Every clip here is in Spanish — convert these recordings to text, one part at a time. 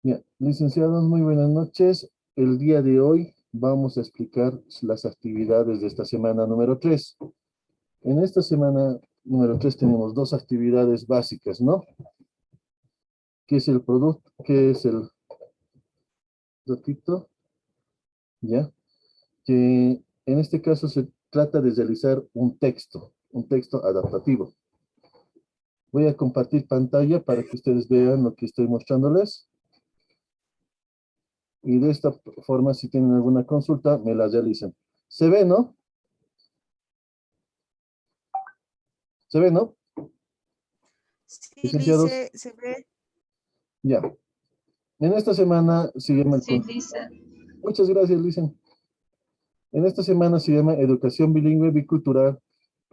Bien, licenciados, muy buenas noches. El día de hoy vamos a explicar las actividades de esta semana número 3. En esta semana número 3 tenemos dos actividades básicas, ¿no? ¿Qué es el producto? ¿Qué es el ratito? ¿Ya? Que en este caso se trata de realizar un texto adaptativo. Voy a compartir pantalla para que ustedes vean lo que estoy mostrándoles. Y de esta forma, si tienen alguna consulta, me la realizan. ¿Se ve, no? ¿Se ve, no? Sí, Licenciados, Lice, se ve. ya. En esta semana se llama Sí, Lisa. Muchas gracias, Licen. En esta semana se llama Educación Bilingüe Bicultural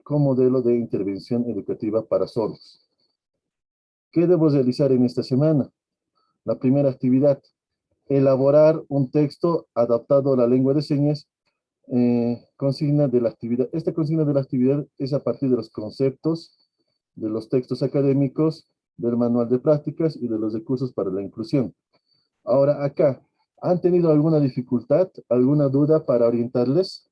como modelo de intervención educativa para sordos. ¿Qué debo realizar en esta semana? La primera actividad, elaborar un texto adaptado a la lengua de señas, consigna de la actividad. Esta consigna de la actividad es a partir de los conceptos, de los textos académicos, del manual de prácticas y de los recursos para la inclusión. Ahora acá, ¿han tenido alguna dificultad, alguna duda para orientarles?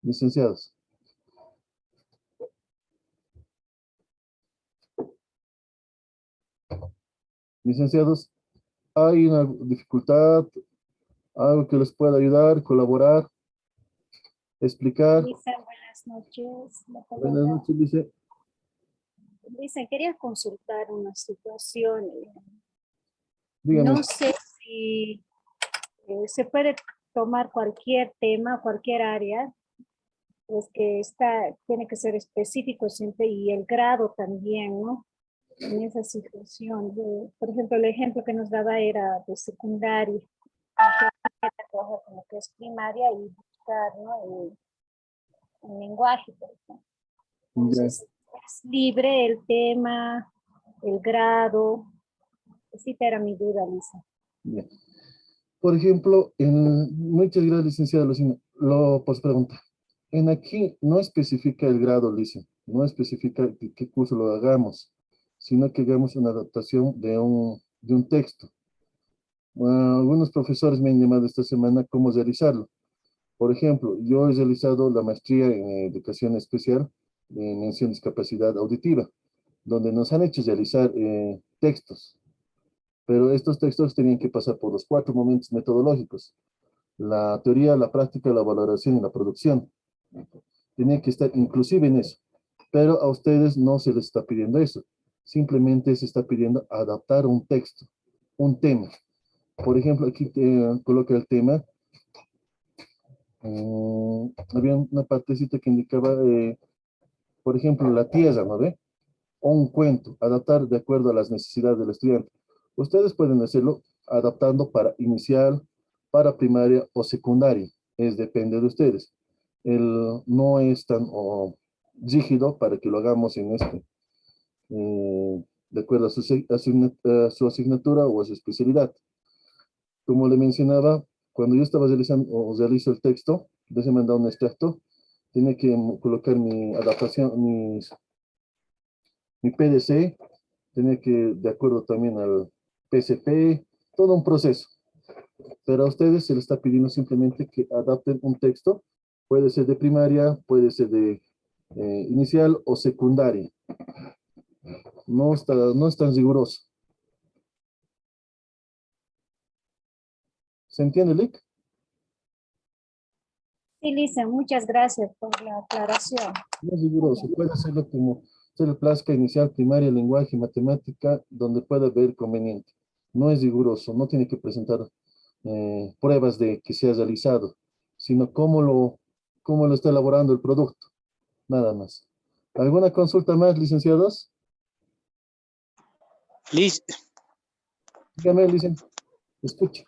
Licenciados. Licenciados, ¿hay una dificultad, algo que les pueda ayudar, colaborar, explicar? Lisa, buenas noches. La Buenas palabra. noches, dice. Lisa, quería consultar una situación. Dígame. No sé si se puede tomar cualquier tema, cualquier área, pues que tiene que ser específico siempre y el grado también, ¿no? En esa situación. Por ejemplo, el ejemplo que nos daba era de secundaria. Trabajar con lo que es primaria y buscar, ¿no? El lenguaje, por ejemplo. Ya. Entonces, es libre el tema, el grado. Sí, era mi duda, Lisa. Ya. Por ejemplo, muchas gracias, licenciada Lucina. Pues pregunta. En aquí no especifica el grado, Lice. No especifica qué curso lo hagamos, sino que hagamos una adaptación de un texto. Algunos profesores me han llamado esta semana cómo realizarlo. Por ejemplo, yo he realizado la maestría en educación especial en mención discapacidad auditiva, donde nos han hecho realizar textos, pero estos textos tenían que pasar por los 4 momentos metodológicos: la teoría, la práctica, la valoración y la producción. Tenía que estar inclusive en eso, pero a ustedes no se les está pidiendo eso, simplemente se está pidiendo adaptar un texto, un tema. Por ejemplo, aquí coloca el tema. Había una partecita que indicaba, por ejemplo, la tierra, ¿no ve? O un cuento, adaptar de acuerdo a las necesidades del estudiante. Ustedes pueden hacerlo adaptando para inicial, para primaria o secundaria. Depende de ustedes. No es tan rígido para que lo hagamos de acuerdo a su asignatura o a su especialidad. Como le mencionaba, cuando yo estaba realizando o realizo el texto, les he mandado un extracto, tiene que colocar mi adaptación, mi PDC, tiene que, de acuerdo también al PCP, todo un proceso. Pero a ustedes se les está pidiendo simplemente que adapten un texto, puede ser de primaria, puede ser de inicial o secundaria. No es tan riguroso. ¿Se entiende, Lick? Sí, Lisa, muchas gracias por la aclaración. No es riguroso, puede hacerlo como se le plazca inicial, primaria, lenguaje, matemática, donde pueda ver conveniente. No es riguroso, no tiene que presentar pruebas de que se ha realizado, sino cómo lo está elaborando el producto, nada más. ¿Alguna consulta más, licenciados? Liz, Dígame, licen, escuche.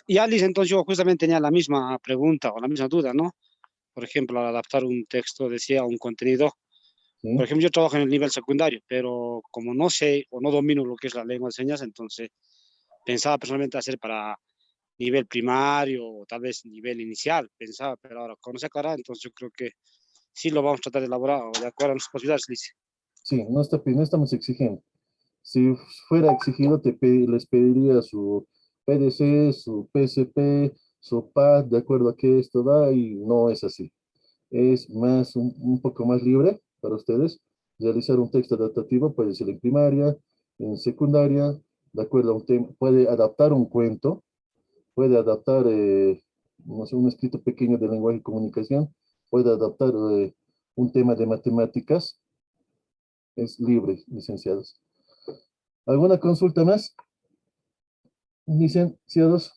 ya Liz, entonces yo justamente tenía la misma pregunta o la misma duda, ¿no? Por ejemplo, al adaptar un texto, decía, un contenido. Por ¿Sí? ejemplo, yo trabajo en el nivel secundario, pero como no sé o no domino lo que es la lengua de señas, entonces pensaba personalmente hacer para nivel primario o tal vez nivel inicial, pensaba, pero ahora con esa cara, entonces yo creo que sí lo vamos a tratar de elaborar o de acuerdo a nuestras posibilidades, Liz. Sí, no estamos exigiendo. Si fuera exigido, les pediría su PDC, su PSP, su PAD, de acuerdo a qué esto da, y no es así. Es más, un poco más libre para ustedes. Realizar un texto adaptativo puede ser en primaria, en secundaria, de acuerdo a un tema. Puede adaptar un cuento, puede adaptar, no sé, un escrito pequeño de lenguaje y comunicación, puede adaptar un tema de matemáticas. Es libre, licenciados. ¿Alguna consulta más, licenciados?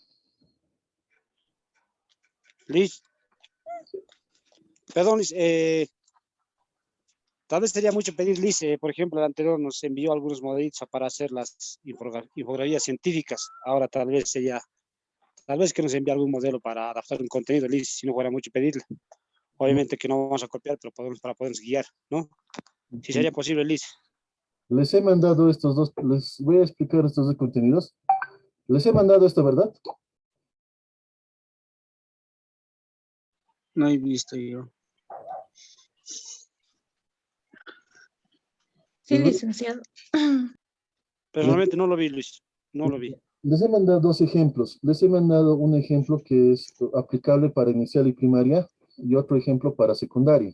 Liz, perdón, Liz, tal vez sería mucho pedir, Liz, por ejemplo, el anterior nos envió algunos modelitos para hacer las infografías científicas. Ahora tal vez que nos envíe algún modelo para adaptar un contenido, Liz, si no fuera mucho pedirle. Obviamente que no vamos a copiar, pero para podernos guiar, ¿no? Si sería posible, Liz. Les he mandado estos dos, les voy a explicar estos dos contenidos. Les he mandado esto, ¿verdad? No he visto yo. Sí, Les, voy- licenciado. Personalmente no lo vi, Luis. No lo vi. les he mandado dos ejemplos. Les he mandado un ejemplo que es aplicable para inicial y primaria y otro ejemplo para secundaria.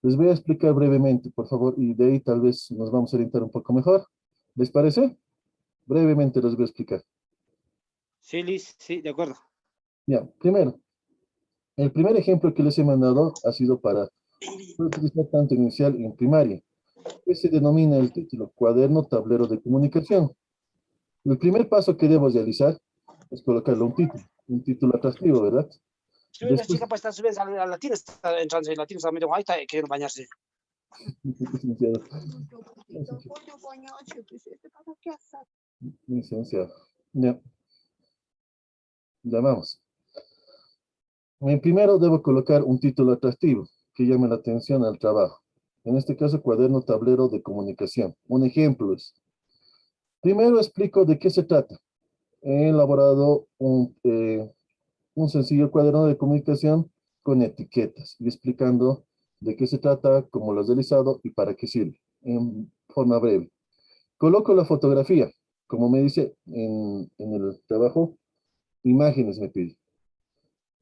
Les voy a explicar brevemente, por favor, y de ahí tal vez nos vamos a orientar un poco mejor. ¿Les parece? Brevemente les voy a explicar. Sí, Liz, sí, de acuerdo. Ya, primero, el primer ejemplo que les he mandado ha sido para utilizar tanto en inicial y en primaria, que se denomina el título Cuaderno Tablero de Comunicación. El primer paso que debo realizar es colocarle un título atractivo, ¿verdad? Si la Después, chica pues está subiendo a la tira, está entrando en la tira, está medio ahí, está queriendo bañarse. licenciado, licenciado, ya, llamamos. Primero debo colocar un título atractivo que llame la atención al trabajo. En este caso, cuaderno tablero de comunicación. Un ejemplo es, primero explico de qué se trata. He elaborado un sencillo cuaderno de comunicación con etiquetas y explicando de qué se trata, cómo lo has realizado y para qué sirve, en forma breve. Coloco la fotografía, como me dice en el trabajo, imágenes me pide.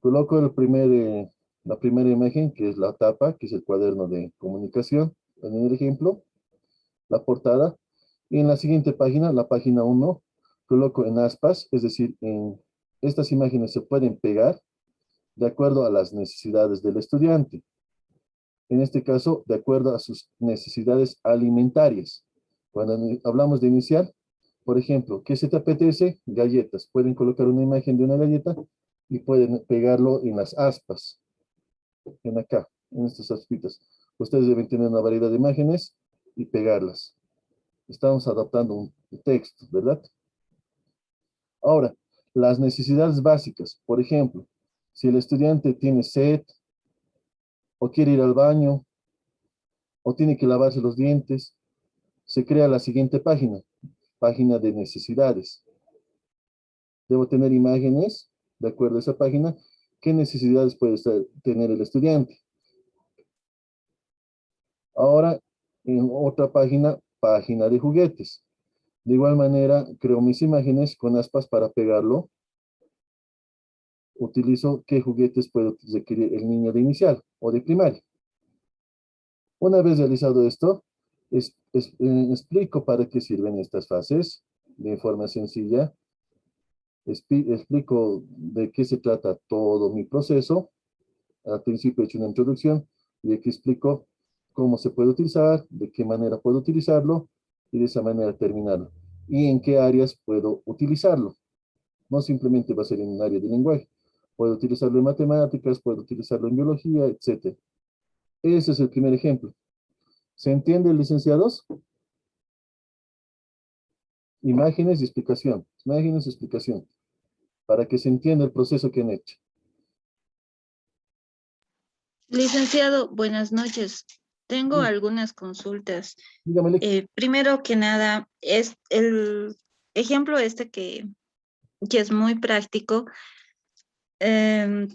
Coloco la primera imagen, que es la tapa, que es el cuaderno de comunicación, en el ejemplo, la portada, y en la siguiente página, la página 1, coloco en aspas, es decir, estas imágenes se pueden pegar de acuerdo a las necesidades del estudiante. En este caso, de acuerdo a sus necesidades alimentarias. Cuando hablamos de inicial, por ejemplo, ¿qué se te apetece? Galletas. Pueden colocar una imagen de una galleta y pueden pegarlo en las aspas, en acá, en estas aspitas. Ustedes deben tener una variedad de imágenes y pegarlas. Estamos adaptando un texto, ¿verdad? Ahora, las necesidades básicas. Por ejemplo, si el estudiante tiene sed, o quiere ir al baño, o tiene que lavarse los dientes, se crea la siguiente página, página de necesidades. Debo tener imágenes, de acuerdo a esa página, qué necesidades puede tener el estudiante. Ahora, en otra página, página de juguetes. De igual manera, creo mis imágenes con aspas para pegarlo. Utilizo qué juguetes puede requerir el niño de inicial o de primaria. Una vez realizado esto, explico para qué sirven estas fases de forma sencilla. Explico de qué se trata todo mi proceso. Al principio he hecho una introducción y aquí explico cómo se puede utilizar, de qué manera puedo utilizarlo y de esa manera terminarlo. Y en qué áreas puedo utilizarlo. No simplemente va a ser en un área de lenguaje. Puedo utilizarlo en matemáticas, puedo utilizarlo en biología, etc. Ese es el primer ejemplo. ¿Se entiende, licenciados? Imágenes y explicación. Imágenes y explicación. Para que se entienda el proceso que han hecho. Licenciado, buenas noches. Tengo Sí, algunas consultas. dígame, Primero que nada, es el ejemplo que es muy práctico. em,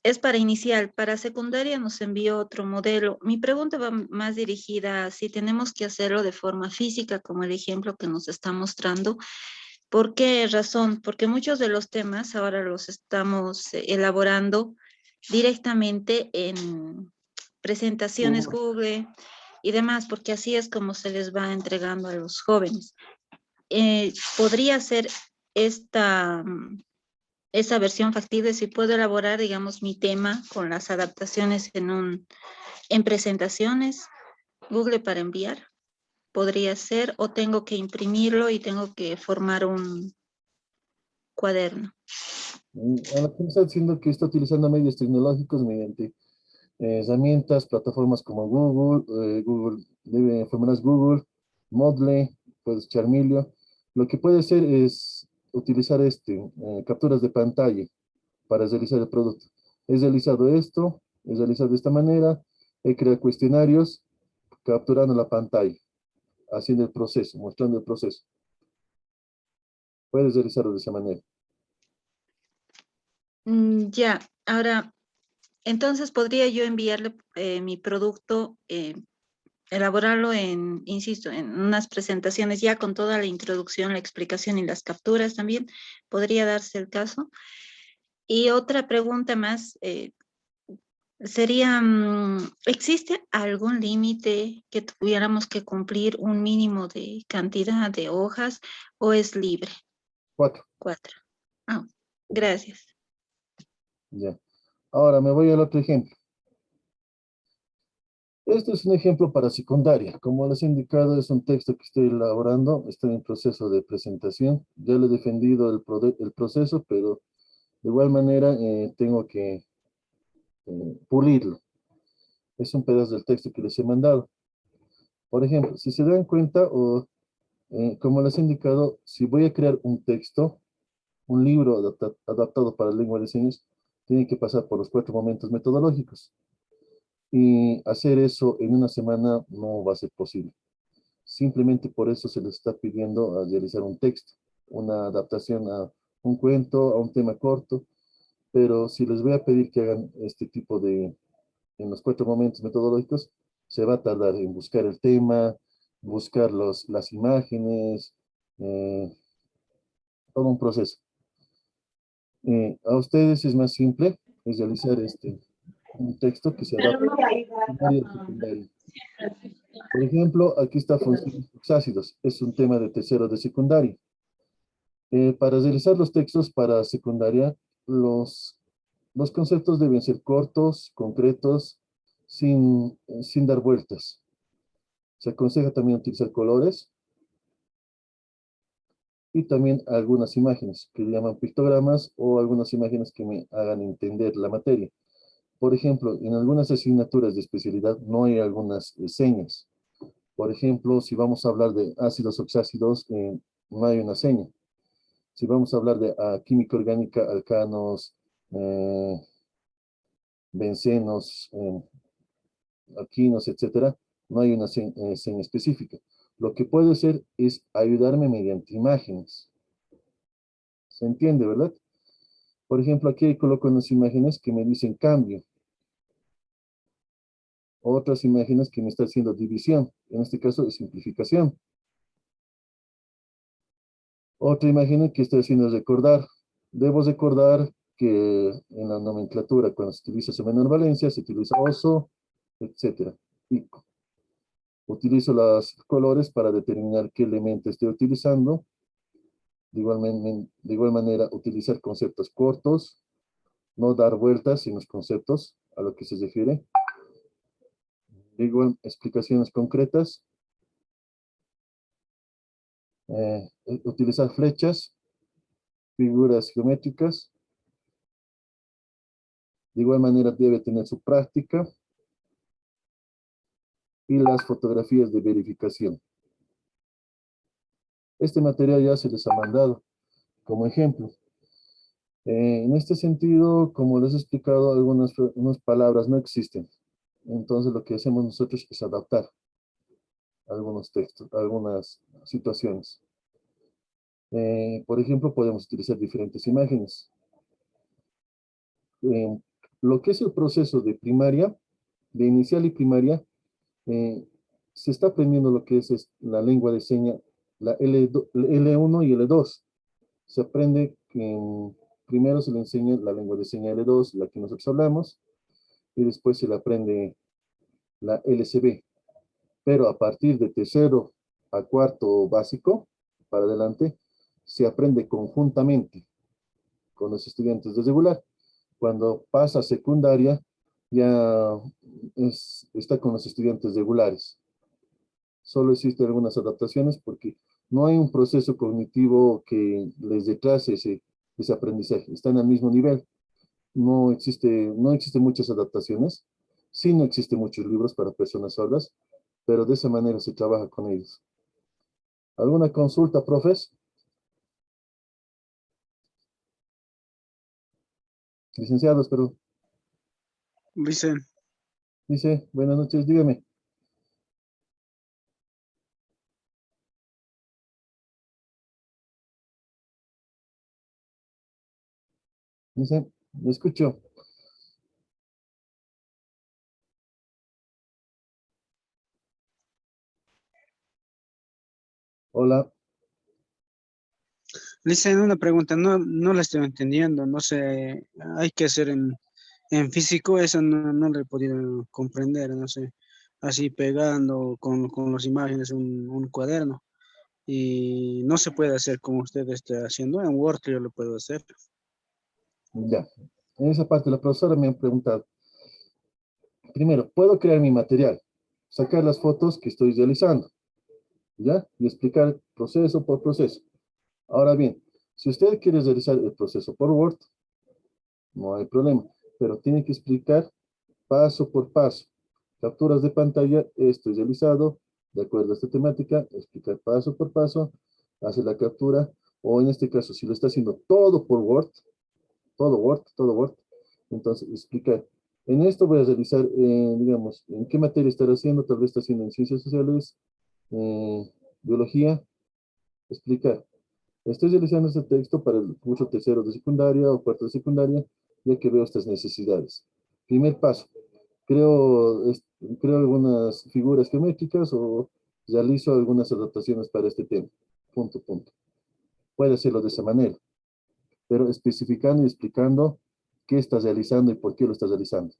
es para inicial. Para secundaria nos envió otro modelo. Mi pregunta va más dirigida a si tenemos que hacerlo de forma física, como el ejemplo que nos está mostrando. ¿Por qué razón? Porque muchos de los temas ahora los estamos elaborando directamente en presentaciones Google y demás, porque así es como se les va entregando a los jóvenes. Podría ser esa versión factible si puedo elaborar, digamos, mi tema con las adaptaciones en presentaciones Google para enviar. Podría ser, o tengo que imprimirlo y tengo que formar un cuaderno. A lo que me está diciendo que está utilizando medios tecnológicos mediante herramientas, plataformas como Google, formulas Google, Moodle, pues Charmilio. Lo que puede hacer es utilizar capturas de pantalla para realizar el producto. He realizado esto, he realizado de esta manera, he creado cuestionarios capturando la pantalla, haciendo el proceso, mostrando el proceso. Puedes realizarlo de esa manera. Ya, ahora, entonces podría yo enviarle mi producto, elaborarlo insisto, en unas presentaciones ya con toda la introducción, la explicación y las capturas también. Podría darse el caso. Y otra pregunta más sería, ¿existe algún límite que tuviéramos que cumplir un mínimo de cantidad de hojas o es libre? 4. 4. Ah, gracias. Ya. Ahora me voy al otro ejemplo. Este es un ejemplo para secundaria. Como les he indicado, es un texto que estoy elaborando. Estoy en proceso de presentación. Ya le he defendido el proceso, pero de igual manera tengo que pulirlo. Es un pedazo del texto que les he mandado. Por ejemplo, si se dan cuenta, como les he indicado, si voy a crear un texto, un libro adaptado para lengua de señas, tiene que pasar por los 4 momentos metodológicos. Y hacer eso en una semana no va a ser posible. Simplemente por eso se les está pidiendo a realizar un texto, una adaptación a un cuento, a un tema corto, pero si les voy a pedir que hagan este tipo en los 4 momentos metodológicos, se va a tardar en buscar el tema, buscar las imágenes, todo un proceso. A ustedes es más simple, es realizar un texto que se adapte a primaria y secundaria. Por ejemplo, aquí está funciones oxácidos, es un tema de tercero de secundaria. Para realizar los textos para secundaria, los conceptos deben ser cortos, concretos, sin dar vueltas. Se aconseja también utilizar colores y también algunas imágenes que llaman pictogramas o algunas imágenes que me hagan entender la materia. Por ejemplo, en algunas asignaturas de especialidad no hay algunas señas. Por ejemplo, si vamos a hablar de ácidos oxácidos, no hay una seña. Si vamos a hablar de química orgánica, alcanos, bencenos, alquinos, etcétera, no hay una seña específica. Lo que puedo hacer es ayudarme mediante imágenes. ¿Se entiende, verdad? Por ejemplo, aquí coloco unas imágenes que me dicen cambio. Otras imágenes que me están haciendo división. En este caso es simplificación. Otra imagen que estoy haciendo es recordar. Debo recordar que en la nomenclatura, cuando se utiliza su menor valencia, se utiliza oso, etcétera. Pico. Utilizo los colores para determinar qué elemento estoy utilizando. De igual manera, utilizar conceptos cortos, no dar vueltas en los conceptos a lo que se refiere. De igual, explicaciones concretas. Utilizar flechas, figuras geométricas. De igual manera debe tener su práctica y las fotografías de verificación. Este material ya se les ha mandado como ejemplo. En este sentido, como les he explicado, algunas palabras no existen. Entonces lo que hacemos nosotros es adaptar algunos textos, algunas situaciones. Por ejemplo, podemos utilizar diferentes imágenes. lo que es el proceso de primaria, de inicial y primaria, se está aprendiendo lo que es la lengua de señas, la L1 y L2. Se aprende que primero se le enseña la lengua de señas L2, la que nosotros hablamos, y después se le aprende la LCB. Pero a partir de tercero a cuarto básico, para adelante, se aprende conjuntamente con los estudiantes de regular. Cuando pasa a secundaria, ya está con los estudiantes regulares. Solo existen algunas adaptaciones porque no hay un proceso cognitivo que les retrase ese aprendizaje. Están al mismo nivel. No existe muchas adaptaciones. Sí, no existen muchos libros para personas sordas, pero de esa manera se trabaja con ellos. ¿Alguna consulta, profes? Licenciados, perdón. Dice, Dice, buenas noches, dígame. Dice, me escucho. Hola. dice una pregunta, no la estoy entendiendo, no sé, hay que hacer en físico, eso no lo he podido comprender, no sé, así pegando con las imágenes un cuaderno, y no se puede hacer como usted está haciendo, en Word yo lo puedo hacer. Ya. En esa parte la profesora me ha preguntado. Primero, puedo crear mi material, sacar las fotos que estoy realizando, ¿ya? Y explicar proceso por proceso. Ahora bien, si usted quiere realizar el proceso por Word, no hay problema, pero tiene que explicar paso por paso. Capturas de pantalla, esto es realizado, de acuerdo a esta temática, explicar paso por paso, hace la captura, o en este caso, si lo está haciendo todo por Word, todo Word, entonces explicar. En esto voy a realizar, digamos, en qué materia estará haciendo, tal vez está haciendo en ciencias sociales, biología, explicar. Estoy realizando este texto para el curso tercero de secundaria o cuarto de secundaria, ya que veo estas necesidades. Primer paso, creo algunas figuras geométricas o realizo algunas adaptaciones para este tema. Punto, punto. Puede hacerlo de esa manera, pero especificando y explicando qué estás realizando y por qué lo estás realizando.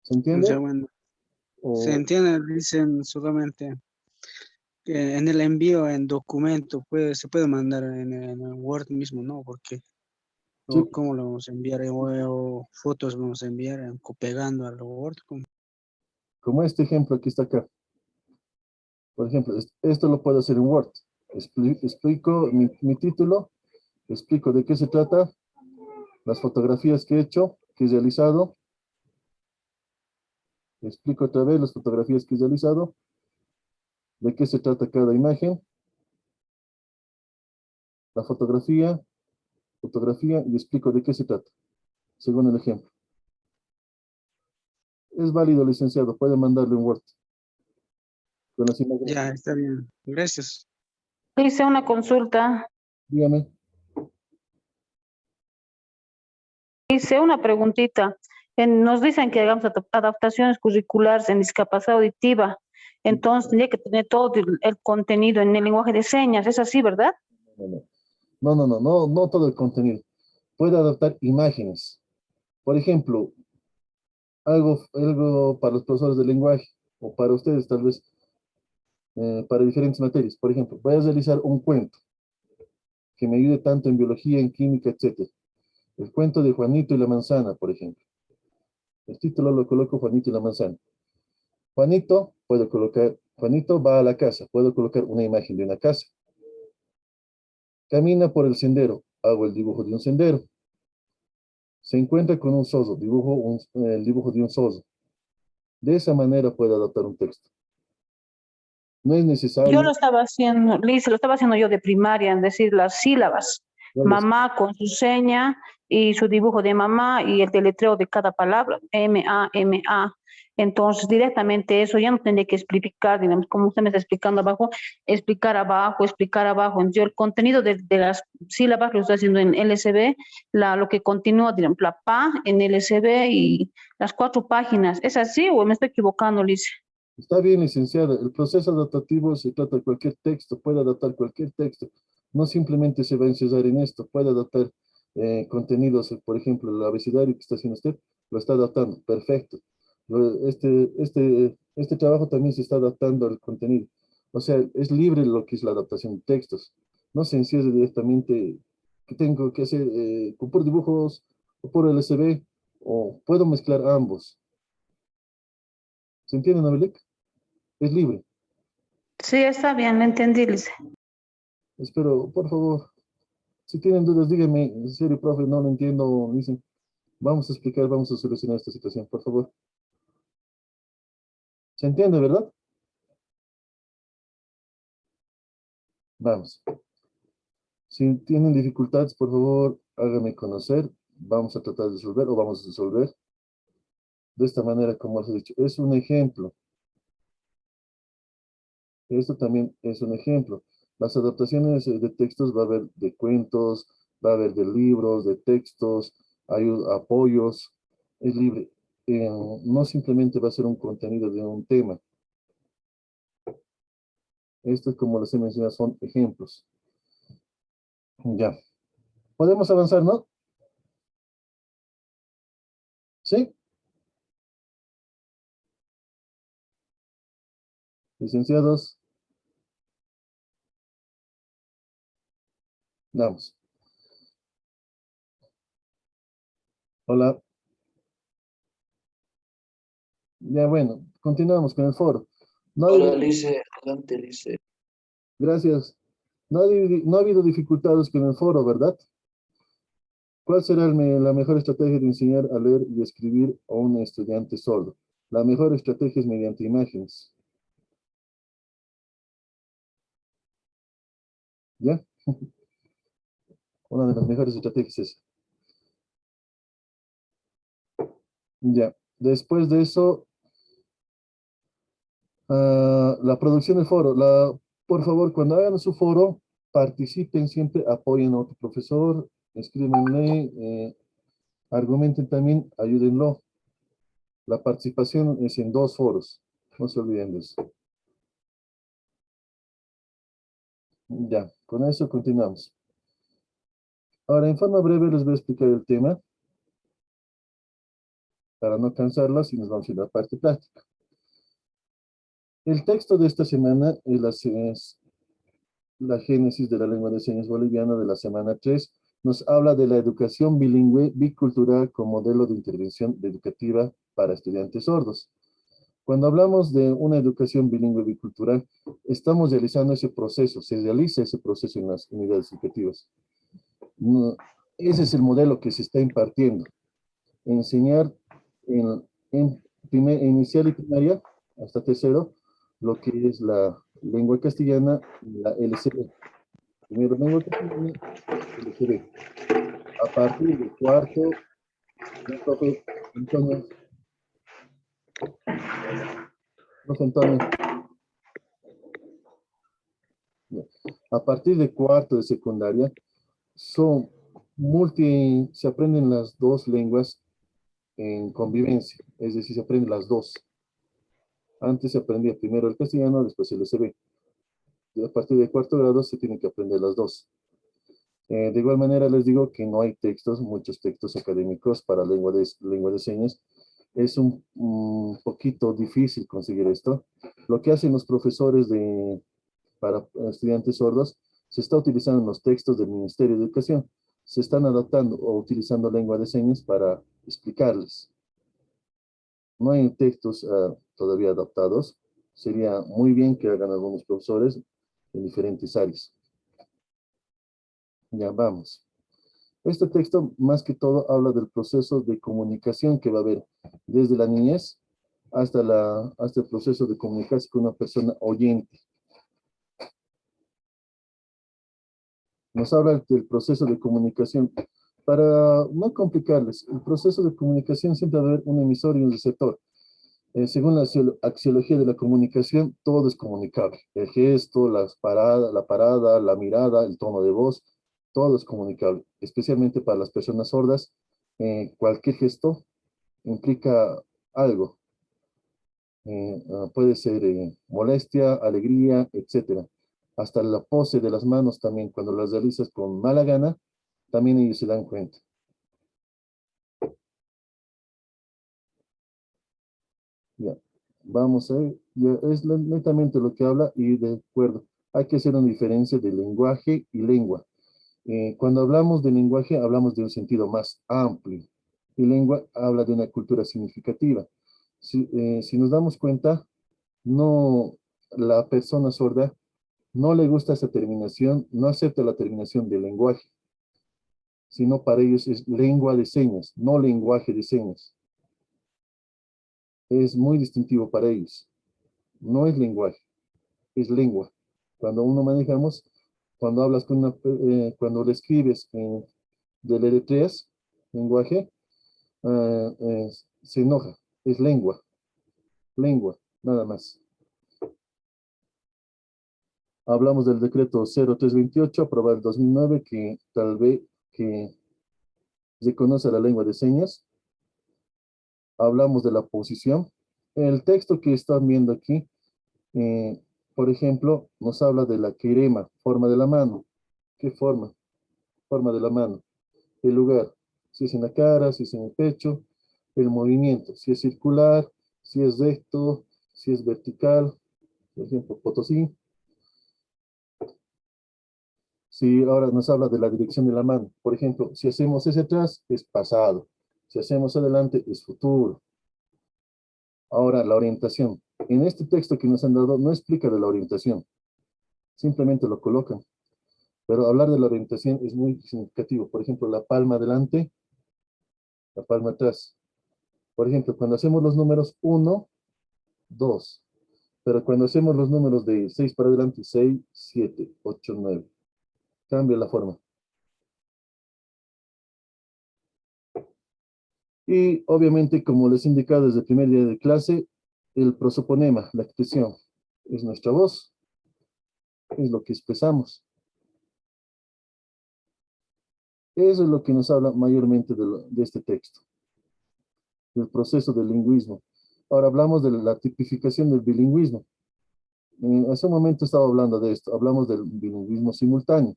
¿Se entiende? Ya, bueno, se O, entiende, dicen solamente que en el envío en documento se puede mandar en Word mismo, ¿no? Porque, sí, o cómo lo vamos a enviar, o fotos vamos a enviar pegando al Word. como este ejemplo que está acá. Por ejemplo, esto lo puedo hacer en Word. Explico mi título, explico de qué se trata, las fotografías que he hecho, que he realizado, explico otra vez las fotografías que he realizado, de qué se trata cada imagen, la fotografía, y explico de qué se trata, según el ejemplo. Es válido, licenciado, puede mandarle un Word con las imágenes. Ya, está bien. Gracias. Hice una consulta, Dígame. hice una preguntita. Nos dicen que hagamos adaptaciones curriculares en discapacidad auditiva. Entonces tendría que tener todo el contenido en el lenguaje de señas. Es así, ¿verdad? No todo el contenido. Puede adaptar imágenes. Por ejemplo, algo para los profesores de lenguaje, o para ustedes tal vez, para diferentes materias. Por ejemplo, voy a realizar un cuento que me ayude tanto en biología, en química, etc. El cuento de Juanito y la manzana, por ejemplo. El título lo coloco Juanito y la manzana. Juanito va a la casa, puedo colocar una imagen de una casa. Camina por el sendero, hago el dibujo de un sendero. Se encuentra con un zozo, dibujo el dibujo de un zozo. De esa manera puedo adaptar un texto. No es Yo necesario, lo estaba haciendo, Liz, lo estaba haciendo yo de primaria, en decir las sílabas. ya lo sé, Mamá con su seña y su dibujo de mamá y el deletreo de cada palabra, M-A, M-A. Entonces, directamente eso ya no tendría que explicar, digamos, como usted me está explicando abajo, explicar abajo, explicar abajo. Entonces, yo el contenido de las sílabas lo estoy haciendo en LSB, lo que continúa, digamos, la PA en LSB y las 4 páginas. ¿Es así o me estoy equivocando, Liz? Está bien, licenciada. El proceso adaptativo se trata de cualquier texto, puede adaptar cualquier texto. No simplemente se va a encerrar en esto, puede adaptar contenidos, por ejemplo, el abecedario que está haciendo usted, lo está adaptando, perfecto. Este trabajo también se está adaptando al contenido. O sea, es libre lo que es la adaptación de textos. No se encierre directamente que tengo que hacer con por dibujos o por LSB, o puedo mezclar ambos. ¿Se entiende, Novelik? Es libre. Sí, está bien, lo entendí, Liz. Espero, por favor, si tienen dudas, díganme, en serio, profe, no lo entiendo, dicen, vamos a explicar, vamos a solucionar esta situación, por favor. ¿Se entiende, verdad? Vamos. Si tienen dificultades, por favor, háganme conocer, vamos a tratar de resolver o vamos a resolver de esta manera, como les he dicho. Es un ejemplo. Esto también es un ejemplo. Las adaptaciones de textos va a haber de cuentos, va a haber de libros, de textos, hay apoyos, es libre. No simplemente va a ser un contenido de un tema. Estos, como les he mencionado, son ejemplos. Ya. ¿Podemos avanzar, no? ¿Sí? Licenciados. Vamos. Hola. Ya, bueno, continuamos con el foro. No ha Hola, habido- Lice, adelante, Lice. Gracias. No ha habido dificultades con el foro, ¿verdad? ¿Cuál será la mejor estrategia de enseñar a leer y escribir a un estudiante sordo? La mejor estrategia es mediante imágenes. ¿Ya? Una de las mejores estrategias es esa. Ya. Después de eso, la producción del foro. Por favor, cuando hagan su foro, participen siempre, apoyen a otro profesor, escríbenle, argumenten también, ayúdenlo. La participación es en 2 foros. No se olviden de eso. Ya, con eso continuamos. Ahora, en forma breve les voy a explicar el tema, para no cansarlas y nos vamos a ir a la parte práctica. El texto de esta semana es la génesis de la lengua de señas boliviana de la semana 3. Nos habla de la educación bilingüe bicultural como modelo de intervención educativa para estudiantes sordos. Cuando hablamos de una educación bilingüe bicultural, estamos realizando ese proceso, se realiza ese proceso en las unidades educativas. Ese es el modelo que se está impartiendo. Enseñar inicial y primaria, hasta tercero, lo que es la lengua castellana y la LCD. Primero lengua castellana, LCD. A partir del cuarto, el profe Antonio, profe Antonio, a partir de cuarto de secundaria, se aprenden las 2 lenguas en convivencia, es decir, se aprenden las 2. Antes se aprendía primero el castellano, después el SB. Y a partir del 4º grado se tienen que aprender las 2. De igual manera les digo que no hay textos, muchos textos académicos para lengua de señas. Es un poquito difícil conseguir esto. Lo que hacen los profesores para estudiantes sordos, se está utilizando los textos del Ministerio de Educación. Se están adaptando o utilizando lengua de señas para explicarles. No hay textos todavía adaptados. Sería muy bien que hagan algunos profesores en diferentes áreas. Ya vamos. Este texto, más que todo, habla del proceso de comunicación que va a haber desde la niñez hasta el proceso de comunicarse con una persona oyente. Nos habla del proceso de comunicación. Para no complicarles, el proceso de comunicación siempre va a haber un emisor y un receptor. Según la axiología de la comunicación, todo es comunicable. El gesto, la parada, la mirada, el tono de voz, todo es comunicable. Especialmente para las personas sordas, cualquier gesto implica algo. Puede ser molestia, alegría, etc. Hasta la pose de las manos también, cuando las realizas con mala gana, también ellos se dan cuenta. Ya, vamos a ver, ya es netamente lo que habla y de acuerdo. Hay que hacer una diferencia de lenguaje y lengua. Cuando hablamos de lenguaje, hablamos de un sentido más amplio. Y lengua habla de una cultura significativa. Si nos damos cuenta, no, la persona sorda no le gusta esa terminación, no acepta la terminación de lenguaje, sino para ellos es lengua de señas, no lenguaje de señas. Es muy distintivo para ellos. No es lenguaje, es lengua. Cuando uno manejamos, cuando hablas con cuando le escribes de letreas, lenguaje, se enoja, es lengua, nada más. Hablamos del decreto 0328, aprobado en 2009, que tal vez que reconoce la lengua de señas. Hablamos de la posición. El texto que están viendo aquí, por ejemplo, nos habla de la querema, forma de la mano. ¿Qué forma? Forma de la mano. El lugar, si es en la cara, si es en el pecho. El movimiento, si es circular, si es recto, si es vertical. Por ejemplo, Potosí. Si ahora nos habla de la dirección de la mano. Por ejemplo, si hacemos ese atrás, es pasado. Si hacemos adelante, es futuro. Ahora, la orientación. En este texto que nos han dado, no explica de la orientación. Simplemente lo colocan. Pero hablar de la orientación es muy significativo. Por ejemplo, la palma adelante, la palma atrás. Por ejemplo, cuando hacemos los números 1, 2. Pero cuando hacemos los números de 6 para adelante, 6, 7, 8, 9. Cambia la forma. Y obviamente, como les he indicado desde el primer día de clase, el prosoponema, la expresión, es nuestra voz, es lo que expresamos. Eso es lo que nos habla mayormente de este texto, del proceso del lingüismo. Ahora hablamos de la tipificación del bilingüismo. Hace un momento estaba hablando de esto, hablamos del bilingüismo simultáneo.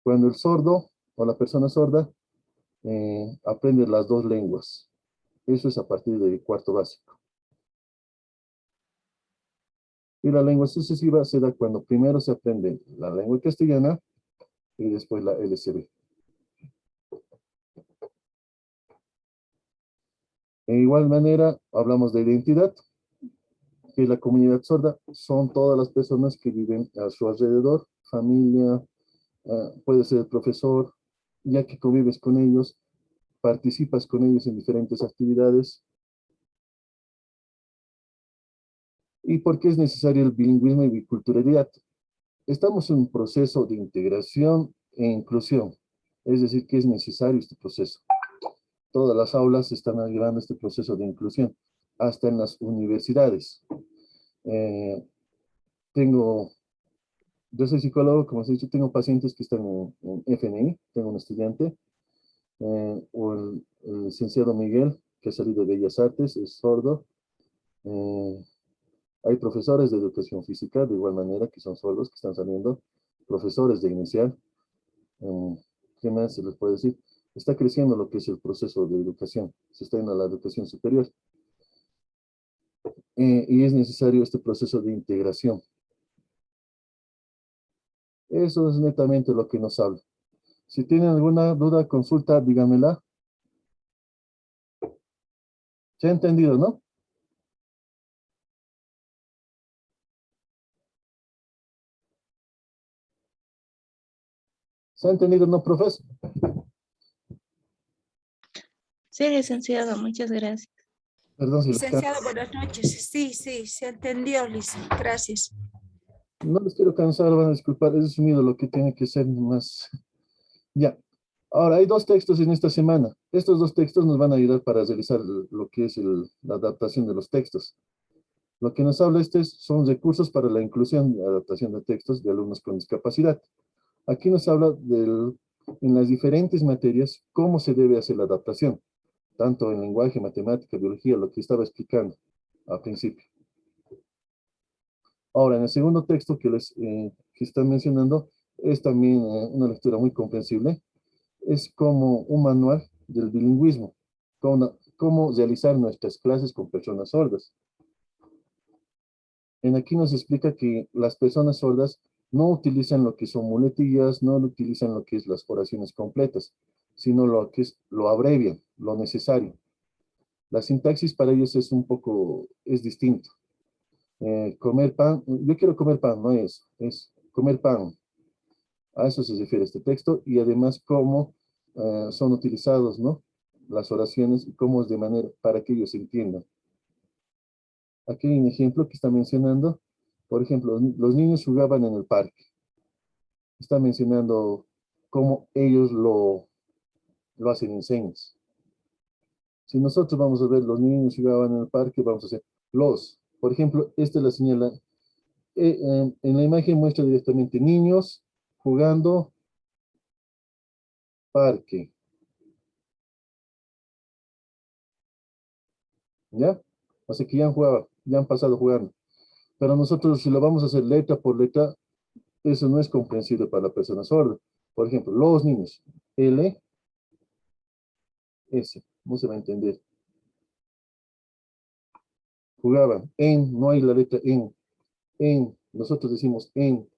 Cuando el sordo o la persona sorda aprende las dos lenguas. Eso es a partir del cuarto básico. Y la lengua sucesiva se da cuando primero se aprende la lengua castellana y después la LCB. De igual manera, hablamos de identidad, que la comunidad sorda son todas las personas que viven a su alrededor, familia, puede ser el profesor, ya que convives con ellos, participas con ellos en diferentes actividades. ¿Y por qué es necesario el bilingüismo y biculturalidad? Estamos en un proceso de integración e inclusión, es decir, que es necesario este proceso. Todas las aulas están llevando este proceso de inclusión, hasta en las universidades. Yo soy psicólogo, como os he dicho, tengo pacientes que están en FNI, tengo un estudiante, o el licenciado Miguel, que ha salido de Bellas Artes, es sordo. Hay profesores de educación física, de igual manera, que son sordos, que están saliendo, profesores de inicial. ¿Qué más se les puede decir? Está creciendo lo que es el proceso de educación, se está yendo a la educación superior. Y es necesario este proceso de integración. Eso es netamente lo que nos habla. Si tienen alguna duda, consulta, díganmela. ¿Se ha entendido, no? ¿Se ha entendido, no, profesor? Sí, licenciado, muchas gracias. Perdón si les Licenciado, buenas noches. Sí, se entendió, Liz. Gracias. no les quiero cansar, van a disculpar, he resumido lo que tiene que ser más. Ya. Ahora, hay dos textos en esta semana. Estos dos textos nos van a ayudar para realizar lo que es la adaptación de los textos. Lo que nos habla son recursos para la inclusión y adaptación de textos de alumnos con discapacidad. Aquí nos habla en las diferentes materias cómo se debe hacer la adaptación, tanto en lenguaje, matemática, biología, lo que estaba explicando al principio. Ahora, en el segundo texto que están mencionando, es también una lectura muy comprensible. Es como un manual del bilingüismo, cómo realizar nuestras clases con personas sordas. Aquí nos explica que las personas sordas no utilizan lo que son muletillas, no utilizan lo que es las oraciones completas, sino lo abrevian, lo necesario. La sintaxis para ellos es distinto. Comer pan, yo quiero comer pan, no es comer pan. A eso se refiere este texto y además cómo son utilizados, ¿no? Las oraciones y cómo es de manera para que ellos entiendan. Aquí hay un ejemplo que está mencionando, por ejemplo, los niños jugaban en el parque. Está mencionando cómo ellos lo hacen en señas. Si nosotros vamos a ver los niños jugaban en el parque, vamos a hacer por ejemplo, esta es la señal. En la imagen muestra directamente niños jugando parque. ¿Ya? O sea que ya han pasado jugando. Pero nosotros, si lo vamos a hacer letra por letra, eso no es comprensible para la persona sorda. Por ejemplo, los niños, L, S, no se va a entender. Jugaban, no hay la letra nosotros decimos él.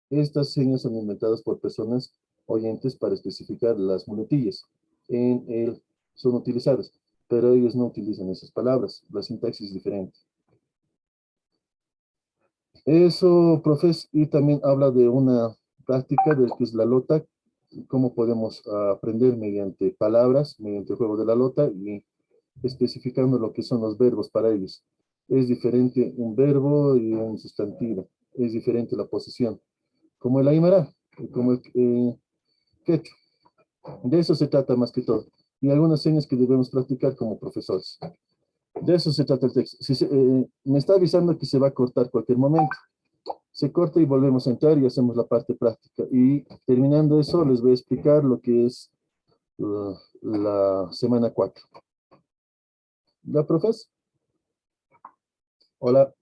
Estas señas son inventadas por personas oyentes para especificar las muletillas. Él son utilizadas, pero ellos no utilizan esas palabras. La sintaxis es diferente. Eso, profes, y también habla de una práctica del que es la lota, cómo podemos aprender mediante palabras, mediante el juego de la lota y especificando lo que son los verbos para ellos. Es diferente un verbo y un sustantivo. Es diferente la posición. Como el aymara, como el quechua. De eso se trata más que todo. Y algunas señas que debemos practicar como profesores. De eso se trata el texto. Me está avisando que se va a cortar cualquier momento. Se corta y volvemos a entrar y hacemos la parte práctica. Y terminando eso, les voy a explicar lo que es la semana 4. ¿La profes? Hola.